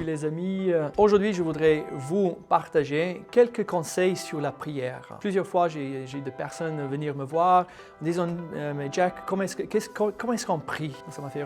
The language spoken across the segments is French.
les amis. Aujourd'hui, je voudrais vous partager quelques conseils sur la prière. Plusieurs fois, j'ai des personnes venir me voir en disant « Mais Jack, comment est-ce qu'on prie ?» Ça m'a fait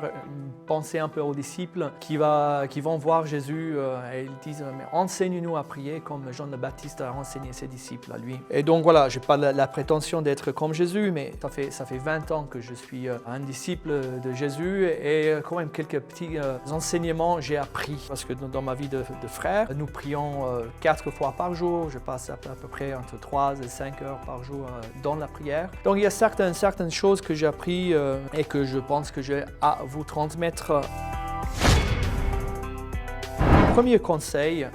penser un peu aux disciples qui vont voir Jésus et ils disent « Mais enseigne-nous à prier comme Jean le Baptiste a enseigné ses disciples à lui. » Et donc voilà, je n'ai pas la prétention d'être comme Jésus, mais ça fait 20 ans que je suis un disciple de Jésus et quand même quelques petits enseignements j'ai appris. Parce que dans ma vie de frère, nous prions 4 fois par jour. Je passe à peu près entre 3 et 5 heures par jour dans la prière. Donc il y a certaines choses que j'ai appris et que je pense que j'ai à vous transmettre. Premier conseil,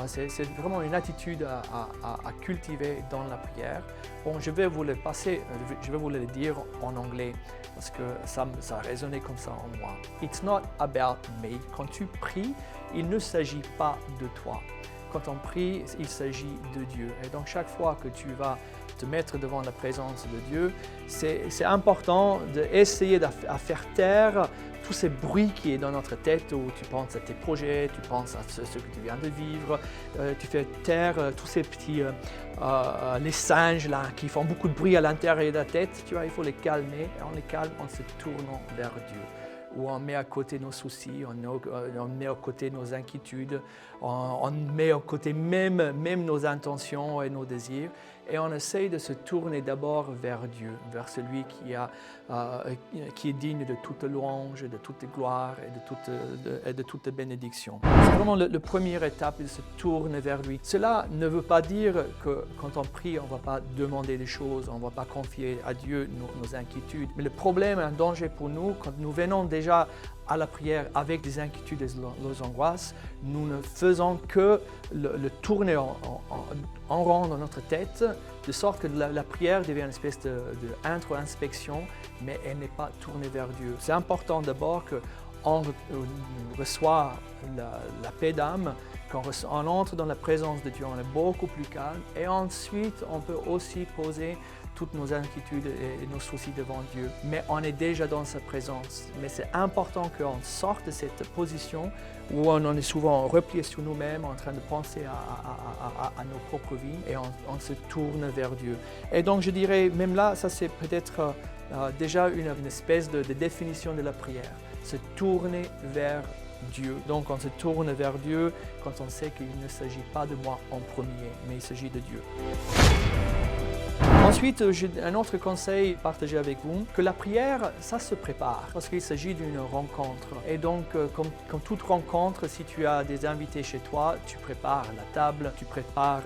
c'est vraiment une attitude à cultiver dans la prière. Bon, je vais vous le dire en anglais parce que ça a résonné comme ça en moi. It's not about me. Quand tu pries, il ne s'agit pas de toi. Quand on prie, il s'agit de Dieu. Et donc chaque fois que tu vas te mettre devant la présence de Dieu, c'est important d'essayer de faire taire tous ces bruits qui est dans notre tête où tu penses à tes projets, tu penses à ce que tu viens de vivre, tu fais taire tous ces petits les singes là qui font beaucoup de bruit à l'intérieur de la tête. Tu vois, il faut les calmer et on les calme en se tournant vers Dieu. Où on met à côté nos soucis, on met à côté nos inquiétudes, on met à côté même nos intentions et nos désirs, et on essaye de se tourner d'abord vers Dieu, vers celui qui est digne de toute louange, de toute gloire et de toute bénédiction. C'est vraiment la première étape, de se tourner vers lui. Cela ne veut pas dire que quand on prie, on ne va pas demander des choses, on ne va pas confier à Dieu nos inquiétudes. Mais le problème, un danger pour nous, quand nous venons déjà à la prière avec des inquiétudes et des angoisses, nous ne faisons que le tourner en rond dans notre tête, de sorte que la prière devient une espèce d'introspection, mais elle n'est pas tournée vers Dieu. C'est important d'abord qu'on reçoit la paix d'âme, quand on entre dans la présence de Dieu, on est beaucoup plus calme, et ensuite on peut aussi poser toutes nos inquiétudes et nos soucis devant Dieu. Mais on est déjà dans sa présence. Mais c'est important qu'on sorte de cette position où on est souvent replié sur nous-mêmes, en train de penser à nos propres vies, et on se tourne vers Dieu. Et donc je dirais, même là, ça c'est peut-être déjà une espèce de définition de la prière. Se tourner vers Dieu. Donc on se tourne vers Dieu quand on sait qu'il ne s'agit pas de moi en premier, mais il s'agit de Dieu. Ensuite, j'ai un autre conseil partagé avec vous, que la prière, ça se prépare, parce qu'il s'agit d'une rencontre. Et donc, comme toute rencontre, si tu as des invités chez toi, tu prépares la table, tu prépares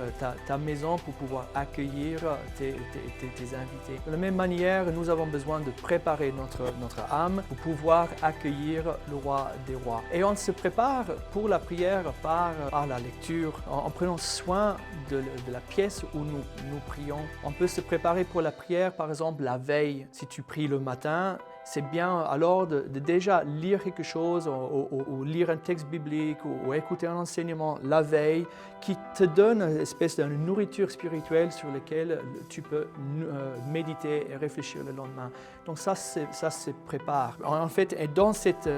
ta maison pour pouvoir accueillir tes invités. De la même manière, nous avons besoin de préparer notre âme pour pouvoir accueillir le roi des rois. Et on se prépare pour la prière par la lecture, en prenant soin de la pièce où nous prions. On peut se préparer pour la prière, par exemple, la veille. Si tu pries le matin, c'est bien alors de déjà lire quelque chose ou lire un texte biblique ou écouter un enseignement la veille qui te donne une espèce de nourriture spirituelle sur laquelle tu peux méditer et réfléchir le lendemain. Donc ça se prépare. En fait, et dans cette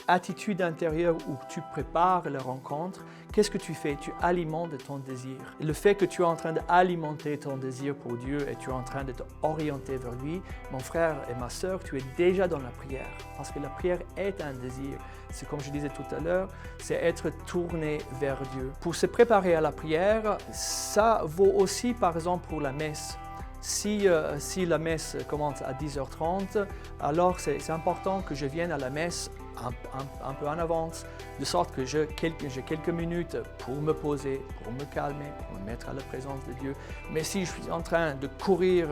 attitude intérieure où tu prépares la rencontre, qu'est-ce que tu fais? Tu alimentes ton désir. Et le fait que tu es en train d'alimenter ton désir pour Dieu et tu es en train de t'orienter vers lui, mon frère et ma sœur, tu es déjà dans la prière. Parce que la prière est un désir. C'est comme je disais tout à l'heure, c'est être tourné vers Dieu. Pour se préparer à la prière, ça vaut aussi par exemple pour la messe. Si la messe commence à 10h30, alors c'est important que je vienne à la messe un peu en avance, de sorte que j'ai quelques minutes pour me poser, pour me calmer, pour me mettre à la présence de Dieu. Mais si je suis en train de courir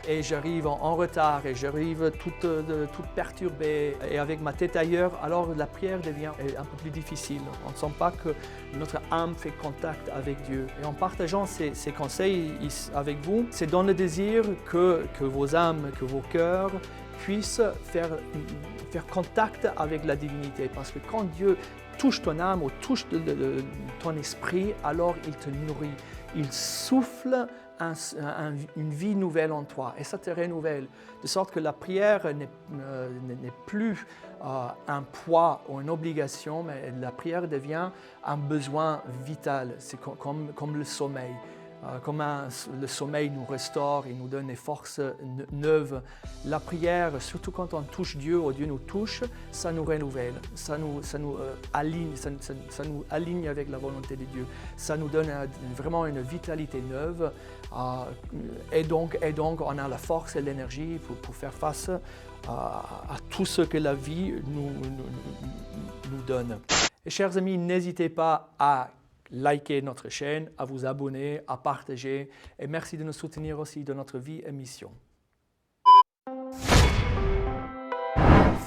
et j'arrive en retard et j'arrive toute perturbée et avec ma tête ailleurs, alors la prière devient un peu plus difficile. On ne sent pas que notre âme fait contact avec Dieu. Et en partageant ces conseils avec vous, c'est dans le désir que vos âmes, que vos cœurs puissent faire contact avec la divinité. Parce que quand Dieu touche ton âme ou touche ton esprit, alors il te nourrit. Il souffle une vie nouvelle en toi et ça te renouvelle. De sorte que la prière n'est plus un poids ou une obligation, mais la prière devient un besoin vital. C'est comme le sommeil. Le sommeil nous restaure et nous donne des forces neuves. La prière, surtout quand on touche Dieu ou Dieu nous touche, ça nous renouvelle, ça nous aligne avec la volonté de Dieu. Ça nous donne vraiment une vitalité neuve et donc on a la force et l'énergie pour faire face à tout ce que la vie nous donne. Et chers amis, n'hésitez pas à liker notre chaîne, à vous abonner, à partager et merci de nous soutenir aussi dans notre vie et mission.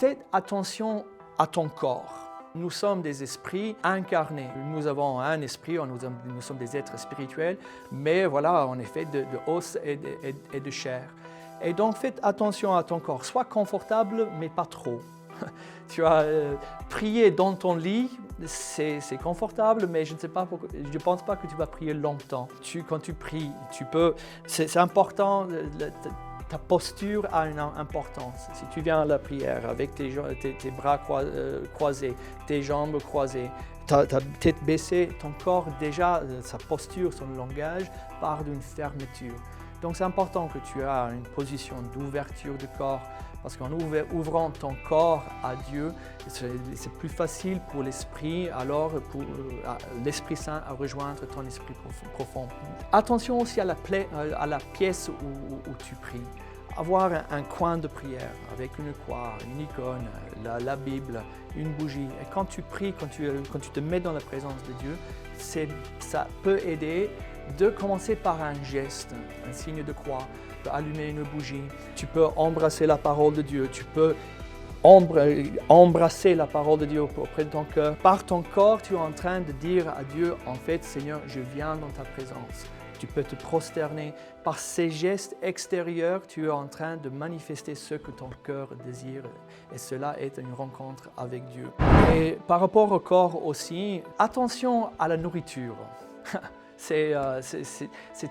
Faites attention à ton corps. Nous sommes des esprits incarnés. Nous avons un esprit, nous sommes des êtres spirituels, mais voilà, on est fait de os et de chair. Et donc faites attention à ton corps. Sois confortable, mais pas trop. Tu as prié dans ton lit, c'est confortable, mais je ne pense pas que tu vas prier longtemps. Quand tu pries, c'est important, ta posture a une importance. Si tu viens à la prière avec tes bras croisés, tes jambes croisées, ta tête baissée, ton corps déjà, sa posture, son langage part d'une fermeture. Donc c'est important que tu aies une position d'ouverture de corps, parce qu'en ouvrant ton corps à Dieu, c'est plus facile pour l'Esprit, alors pour l'Esprit Saint à rejoindre ton esprit profond. Attention aussi à la pièce où tu pries. Avoir un coin de prière avec une croix, une icône, la Bible, une bougie. Et quand tu pries, quand tu te mets dans la présence de Dieu, ça peut aider de commencer par un geste, un signe de croix, allumer une bougie. Tu peux embrasser la parole de Dieu, tu peux embrasser la parole de Dieu auprès de ton cœur. Par ton corps, tu es en train de dire à Dieu, en fait, Seigneur, je viens dans ta présence. Tu peux te prosterner. Par ces gestes extérieurs, tu es en train de manifester ce que ton cœur désire. Et cela est une rencontre avec Dieu. Et par rapport au corps aussi, attention à la nourriture. C'est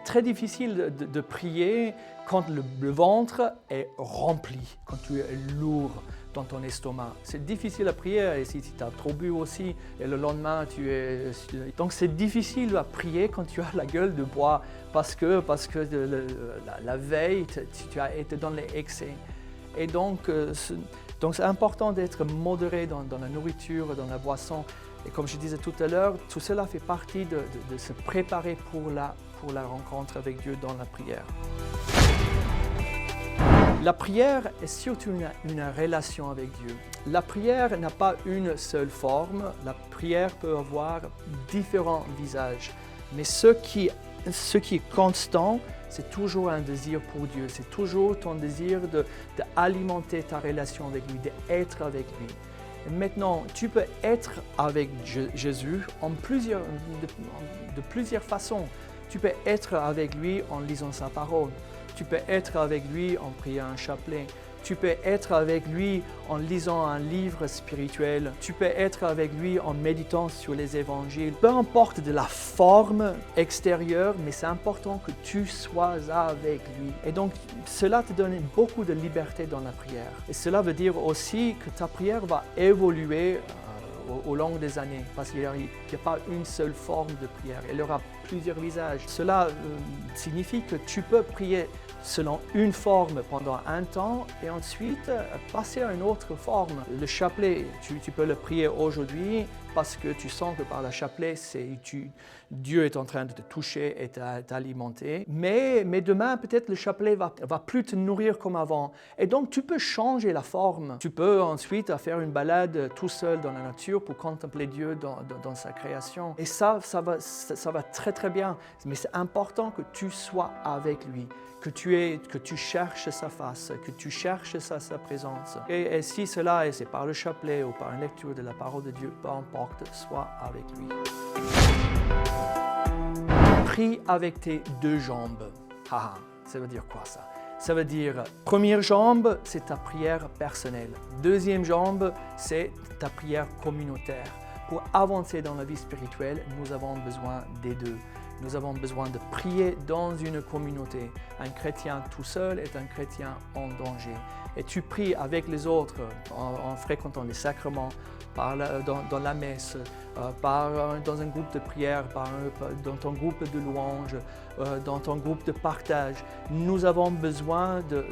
très difficile de prier quand le ventre est rempli, quand tu es lourd dans ton estomac. C'est difficile à prier et si tu as trop bu aussi et le lendemain tu es... Donc c'est difficile à prier quand tu as la gueule de bois parce que la veille tu as été dans les excès. Et donc c'est important d'être modéré dans la nourriture, dans la boisson. Et comme je disais tout à l'heure, tout cela fait partie de se préparer pour la rencontre avec Dieu dans la prière. La prière est surtout une relation avec Dieu. La prière n'a pas une seule forme. La prière peut avoir différents visages. Mais ce qui est constant, c'est toujours un désir pour Dieu. C'est toujours ton désir d'alimenter ta relation avec lui, d'être avec lui. Maintenant, tu peux être avec Jésus de plusieurs façons. Tu peux être avec lui en lisant sa parole. Tu peux être avec lui en priant un chapelet. Tu peux être avec lui en lisant un livre spirituel. Tu peux être avec lui en méditant sur les évangiles. Peu importe de la forme extérieure, mais c'est important que tu sois avec lui. Et donc, cela te donne beaucoup de liberté dans la prière. Et cela veut dire aussi que ta prière va évoluer au long des années, parce qu'il n'y a pas une seule forme de prière, il y aura plusieurs visages. Cela signifie que tu peux prier selon une forme pendant un temps et ensuite passer à une autre forme. Le chapelet, tu peux le prier aujourd'hui parce que tu sens que par le chapelet, Dieu est en train de te toucher et t'alimenter. Mais demain, peut-être le chapelet va plus te nourrir comme avant. Et donc, tu peux changer la forme. Tu peux ensuite faire une balade tout seul dans la nature pour contempler Dieu dans sa création. Et ça va très très bien. Mais c'est important que tu sois avec lui, que tu cherches sa face, que tu cherches sa présence. Et si cela c'est par le chapelet ou par une lecture de la parole de Dieu, peu importe, sois avec lui. Prie avec tes deux jambes. Ça veut dire quoi ça? Ça veut dire, première jambe, c'est ta prière personnelle. Deuxième jambe, c'est ta prière communautaire. Pour avancer dans la vie spirituelle, nous avons besoin des deux. Nous avons besoin de prier dans une communauté. Un chrétien tout seul est un chrétien en danger. Et tu pries avec les autres en fréquentant les sacrements, dans la messe, dans un groupe de prière, dans ton groupe de louanges, dans ton groupe de partage. Nous avons besoin de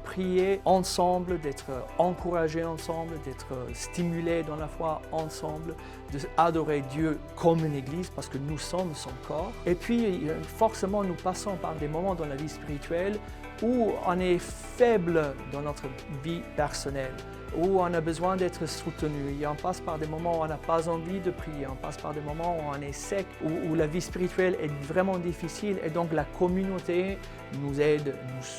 prier ensemble, d'être encouragés ensemble, d'être stimulés dans la foi ensemble, d'adorer Dieu comme une église parce que nous sommes son corps. Et puis forcément nous passons par des moments dans la vie spirituelle où on est faible dans notre vie personnelle, où on a besoin d'être soutenu. Et on passe par des moments où on n'a pas envie de prier, on passe par des moments où on est sec, où la vie spirituelle est vraiment difficile. Et donc la communauté nous aide,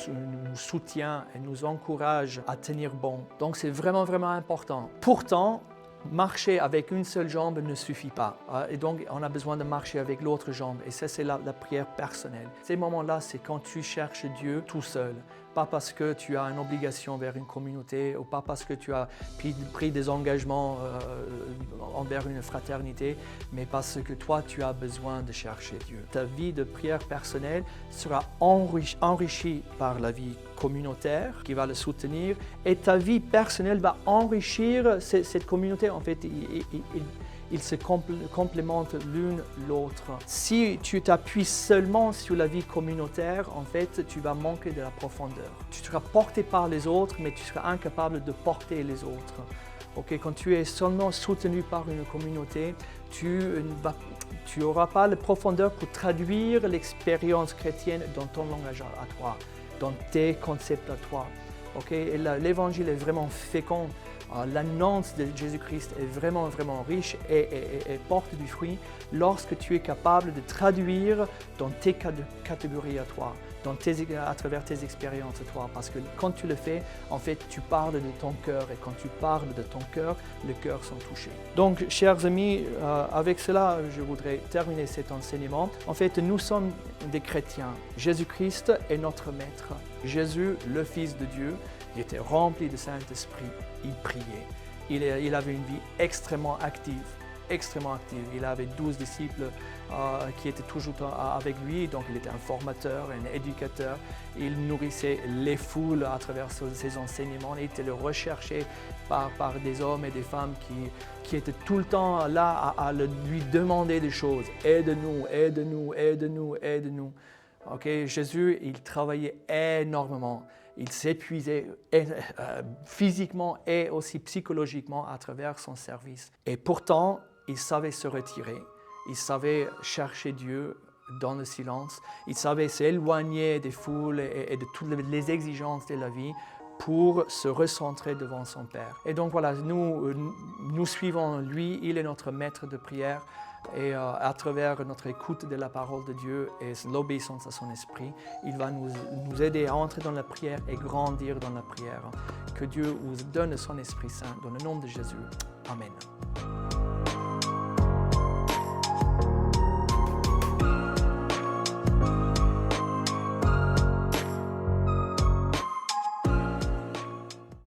nous soutient et nous encourage à tenir bon. Donc c'est vraiment, vraiment important. Pourtant, marcher avec une seule jambe ne suffit pas. Et donc, on a besoin de marcher avec l'autre jambe. Et ça, c'est la prière personnelle. Ces moments-là, c'est quand tu cherches Dieu tout seul. Pas parce que tu as une obligation vers une communauté ou pas parce que tu as pris des engagements envers une fraternité, mais parce que toi, tu as besoin de chercher Dieu. Ta vie de prière personnelle sera enrichie par la vie communautaire qui va le soutenir et ta vie personnelle va enrichir cette communauté. En fait, ils se complémentent l'une l'autre. Si tu t'appuies seulement sur la vie communautaire, en fait, tu vas manquer de la profondeur. Tu seras porté par les autres, mais tu seras incapable de porter les autres. Okay? Quand tu es seulement soutenu par une communauté, tu n'auras pas la profondeur pour traduire l'expérience chrétienne dans ton langage à toi, dans tes concepts à toi. Okay? L'évangile est vraiment fécond. L'annonce de Jésus-Christ est vraiment, vraiment riche et porte du fruit lorsque tu es capable de traduire dans tes catégories à toi, à travers tes expériences à toi. Parce que quand tu le fais, en fait, tu parles de ton cœur et quand tu parles de ton cœur, les cœurs sont touchés. Donc, chers amis, avec cela, je voudrais terminer cet enseignement. En fait, nous sommes des chrétiens. Jésus-Christ est notre Maître. Jésus, le Fils de Dieu, il était rempli de Saint-Esprit, il priait. Il avait une vie extrêmement active. Il avait 12 disciples qui étaient toujours avec lui, donc il était un formateur, un éducateur. Il nourrissait les foules à travers ses enseignements. Il était recherché par des hommes et des femmes qui étaient tout le temps là à lui demander des choses. Aide-nous, aide-nous, aide-nous, aide-nous. Okay? Jésus, il travaillait énormément. Il s'épuisait physiquement et aussi psychologiquement à travers son service. Et pourtant, il savait se retirer. Il savait chercher Dieu dans le silence. Il savait s'éloigner des foules et de toutes les exigences de la vie pour se recentrer devant son Père. Et donc voilà, nous suivons lui. Il est notre maître de prière. Et à travers notre écoute de la parole de Dieu et l'obéissance à son esprit, il va nous aider à entrer dans la prière et grandir dans la prière. Que Dieu vous donne son Esprit Saint dans le nom de Jésus. Amen.